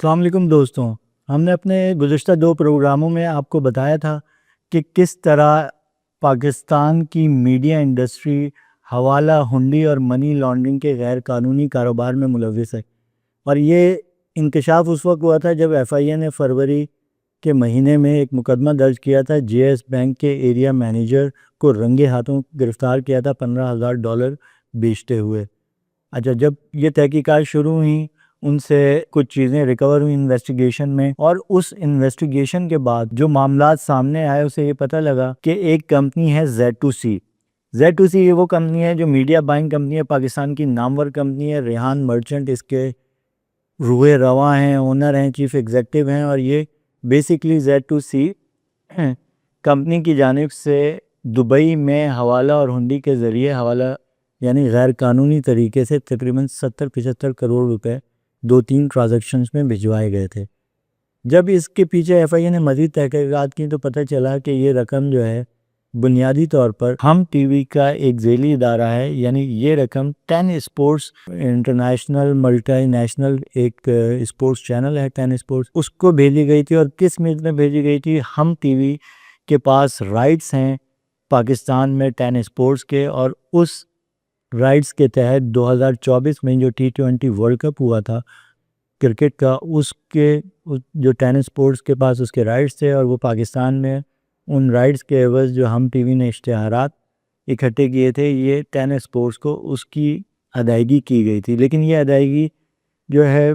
السلام علیکم دوستوں، ہم نے اپنے گزشتہ 2 پروگراموں میں آپ کو بتایا تھا کہ کس طرح پاکستان کی میڈیا انڈسٹری حوالہ ہنڈی اور منی لانڈرنگ کے غیر قانونی کاروبار میں ملوث ہے، اور یہ انکشاف اس وقت ہوا تھا جب ایف آئی اے نے فروری کے مہینے میں ایک مقدمہ درج کیا تھا۔ جے ایس بینک کے ایریا مینیجر کو رنگے ہاتھوں گرفتار کیا تھا $15,000 بیچتے ہوئے۔ اچھا، جب یہ تحقیقات شروع ہوئیں، ان سے کچھ چیزیں ریکور ہوئی انویسٹیگیشن میں، اور اس انویسٹیگیشن کے بعد جو معاملات سامنے آئے اسے یہ پتہ لگا کہ ایک کمپنی ہے Z2C۔ Z2C یہ وہ کمپنی ہے جو میڈیا بائنگ کمپنی ہے، پاکستان کی نامور کمپنی ہے۔ ریحان مرچنٹ اس کے روح رواں ہیں، اونر ہیں، چیف ایگزیکٹو ہیں، اور یہ بیسیکلی Z2C کمپنی کی جانب سے دبئی میں حوالہ اور ہنڈی کے ذریعے حوالہ یعنی غیر قانونی طریقے سے تقریباً 70-75 کروڑ روپے 2-3 ٹرانزیکشنز میں بھجوائے گئے تھے۔ جب اس کے پیچھے ایف آئی اے نے مزید تحقیقات کی تو پتہ چلا کہ یہ رقم جو ہے بنیادی طور پر ہم ٹی وی کا ایک ذیلی ادارہ ہے، یعنی یہ رقم 10 اسپورٹس انٹرنیشنل ملٹی نیشنل ایک اسپورٹس چینل ہے 10 اسپورٹس، اس کو بھیجی گئی تھی۔ اور کس میت میں بھیجی گئی تھی؟ ہم ٹی وی کے پاس رائٹس ہیں پاکستان میں 10 اسپورٹس کے، اور اس رائٹس کے تحت 2024 میں جو T20 ورلڈ کپ ہوا تھا کرکٹ کا، اس کے جو 10 اسپورٹس کے پاس اس کے رائٹس تھے، اور وہ پاکستان میں ان رائٹس کے عوض جو ہم ٹی وی نے اشتہارات اکٹھے کیے تھے، یہ 10 اسپورٹس کو اس کی ادائیگی کی گئی تھی۔ لیکن یہ ادائیگی جو ہے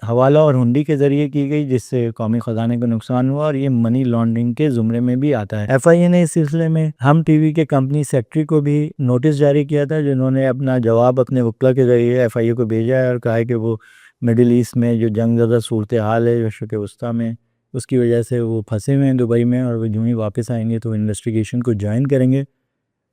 حوالہ اور ہنڈی کے ذریعے کی گئی، جس سے قومی خزانے کو نقصان ہوا، اور یہ منی لانڈرنگ کے زمرے میں بھی آتا ہے۔ ایف آئی اے نے اس سلسلے میں ہم ٹی وی کے کمپنی سیکرٹری کو بھی نوٹس جاری کیا تھا، جنہوں نے اپنا جواب اپنے وکلا کے ذریعے ایف آئی اے کو بھیجا ہے، اور کہا ہے کہ وہ مڈل ایسٹ میں جو جنگ زدہ صورتحال ہے مشرق وسطیٰ میں، اس کی وجہ سے وہ پھنسے ہوئے ہیں دبئی میں، اور وہ جو ہی واپس آئیں گے تو انویسٹیگیشن کو جوائن کریں گے۔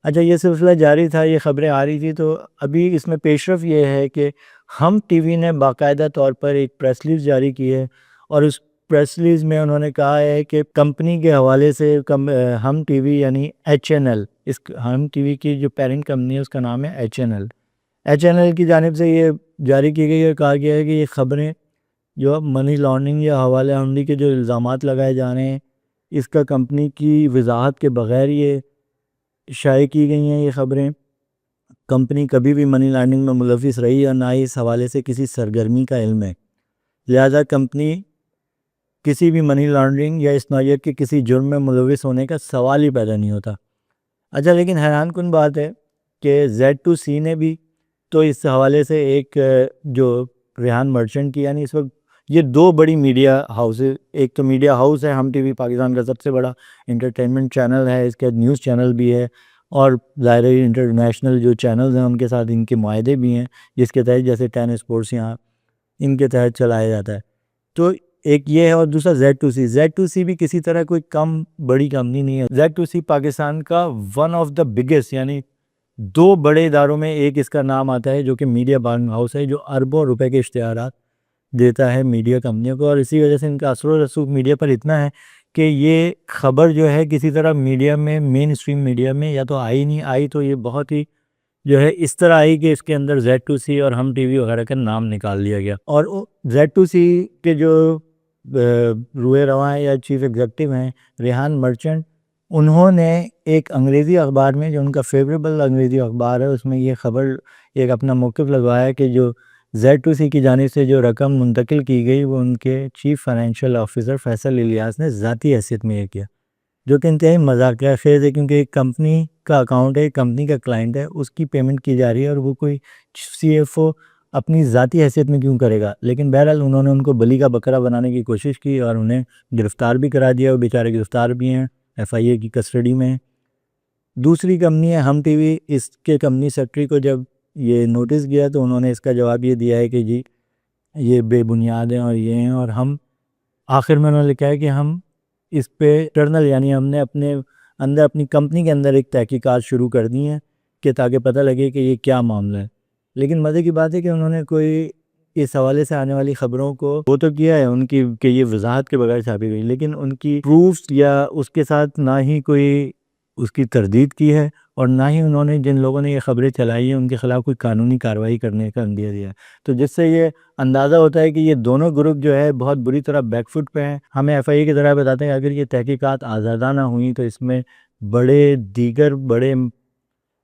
اچھا، یہ سلسلہ جاری تھا، یہ خبریں آ رہی تھی، تو ابھی اس میں پیش رفت یہ ہے کہ ہم ٹی وی نے باقاعدہ طور پر ایک پریس ریلیز جاری کی ہے، اور اس پریس ریلیز میں انہوں نے کہا ہے کہ کمپنی کے حوالے سے ہم ٹی وی یعنی HNL، اس ہم ٹی وی کی جو پیرنٹ کمپنی ہے اس کا نام ہے HNL کی جانب سے یہ جاری کی گئی ہے، کہا گیا ہے کہ یہ خبریں جو منی لانڈرنگ یا حوالہ ہنڈی کے جو الزامات لگائے جا رہے ہیں، اس کا کمپنی کی وضاحت کے بغیر یہ شائع کی گئی ہیں۔ یہ خبریں کمپنی کبھی بھی منی لانڈرنگ میں ملوث رہی اور نہ ہی اس حوالے سے کسی سرگرمی کا علم ہے، لہذا کمپنی کسی بھی منی لانڈرنگ یا اس نوعیت کے کسی جرم میں ملوث ہونے کا سوال ہی پیدا نہیں ہوتا۔ اچھا، لیکن حیران کن بات ہے کہ Z2C نے بھی تو اس حوالے سے ایک جو ریحان مرچنٹ کی، یعنی اس وقت یہ 2 بڑی میڈیا ہاؤسز، ایک تو میڈیا ہاؤس ہے ہم ٹی وی، پاکستان کا سب سے بڑا انٹرٹینمنٹ چینل ہے، اس کے نیوز چینل بھی ہے، اور ظاہر انٹرنیشنل جو چینلز ہیں ان کے ساتھ ان کے معاہدے بھی ہیں، جس کے تحت جیسے 10 اسپورٹس یہاں ان کے تحت چلایا جاتا ہے۔ تو ایک یہ ہے، اور دوسرا Z2C بھی کسی طرح کوئی کم بڑی کمپنی نہیں ہے۔ Z2C پاکستان کا ون آف دا بگیسٹ، یعنی 2 بڑے اداروں میں ایک اس کا نام آتا ہے، جو کہ میڈیا بائنگ ہاؤس ہے، جو اربوں روپے کے اشتہارات دیتا ہے میڈیا کمپنیوں کو، اور اسی وجہ سے ان کا اثر و رسوخ میڈیا پر اتنا ہے کہ یہ خبر جو ہے کسی طرح میڈیا میں، مین اسٹریم میڈیا میں یا تو آئی نہیں آئی، تو یہ بہت ہی جو ہے اس طرح آئی کہ اس کے اندر Z2C اور ہم ٹی وی وغیرہ کا نام نکال دیا گیا۔ اور Z2C کے جو روح رواں یا چیف ایگزیکٹو ہیں ریحان مرچنٹ، انہوں نے ایک انگریزی اخبار میں جو ان کا فیوریبل انگریزی اخبار ہے، اس میں یہ خبر ایک اپنا موقف لگوایا کہ جو Z2C کی جانب سے جو رقم منتقل کی گئی وہ ان کے chief financial officer Faisal Ilyas نے ذاتی حیثیت میں یہ کیا، جو کہ انتہائی مذاقیہ خیز ہے، کیونکہ ایک کمپنی کا اکاؤنٹ ہے، ایک کمپنی کا کلائنٹ ہے، اس کی پیمنٹ کی جا رہی ہے، اور وہ کوئی CFO اپنی ذاتی حیثیت میں کیوں کرے گا؟ لیکن بہرحال انہوں نے ان کو بلی کا بکرا بنانے کی کوشش کی اور انہیں گرفتار بھی کرا دیا، وہ بیچارے گرفتار بھی ہیں، ایف آئی اے کی کسٹڈی میں۔ دوسری کمپنی ہے ہم ٹی وی، اس کے کمپنی سیکرٹری کو جب یہ نوٹس گیا تو انہوں نے اس کا جواب یہ دیا ہے کہ جی یہ بے بنیاد ہیں اور یہ ہیں، اور ہم آخر میں انہوں نے لکھا ہے کہ ہم اس پہ انٹرنل یعنی ہم نے اپنے اندر اپنی کمپنی کے اندر ایک تحقیقات شروع کر دی ہیں کہ تاکہ پتہ لگے کہ یہ کیا معاملہ ہے۔ لیکن مزے کی بات ہے کہ انہوں نے کوئی اس حوالے سے آنے والی خبروں کو وہ تو کیا ہے ان کی کہ یہ وضاحت کے بغیر چھاپی گئی، لیکن ان کی پروفز یا اس کے ساتھ نہ ہی کوئی اس کی تردید کی ہے، اور نہ ہی انہوں نے جن لوگوں نے یہ خبریں چلائی ہیں ان کے خلاف کوئی قانونی کارروائی کرنے کا اندیہ دیا ہے۔ تو جس سے یہ اندازہ ہوتا ہے کہ یہ دونوں گروپ جو ہے بہت بری طرح بیک فٹ پہ ہیں۔ ہمیں ایف آئی اے کے ذرائع بتاتے ہیں اگر یہ تحقیقات آزادانہ ہوئیں تو اس میں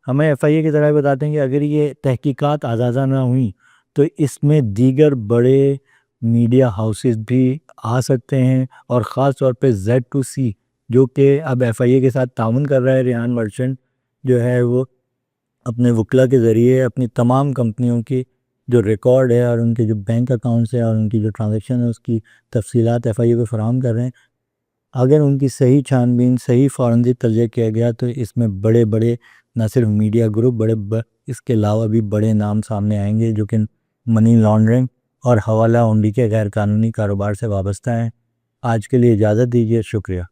ہمیں ایف آئی اے کے ذرائع بتاتے ہیں کہ اگر یہ تحقیقات آزادانہ ہوئیں تو اس میں دیگر بڑے میڈیا ہاؤسز بھی آ سکتے ہیں، اور خاص طور پہ Z2C جو کہ اب ایف آئی اے کے ساتھ تعاون کر رہا ہے۔ ریحان مرچنٹ جو ہے وہ اپنے وکلا کے ذریعے اپنی تمام کمپنیوں کی جو ریکارڈ ہے اور ان کے جو بینک اکاؤنٹس ہیں اور ان کی جو ٹرانزیکشن ہے اس کی تفصیلات ایف آئی اے کو فراہم کر رہے ہیں۔ اگر ان کی صحیح چھان بین، صحیح فورنزک تجزیہ کیا گیا تو اس میں بڑے بڑے نہ صرف میڈیا گروپ، اس کے علاوہ بھی بڑے نام سامنے آئیں گے جو کہ منی لانڈرنگ اور حوالہ ہنڈی کے غیر قانونی کاروبار سے وابستہ ہیں۔ آج کے لیے اجازت دیجیے، شکریہ۔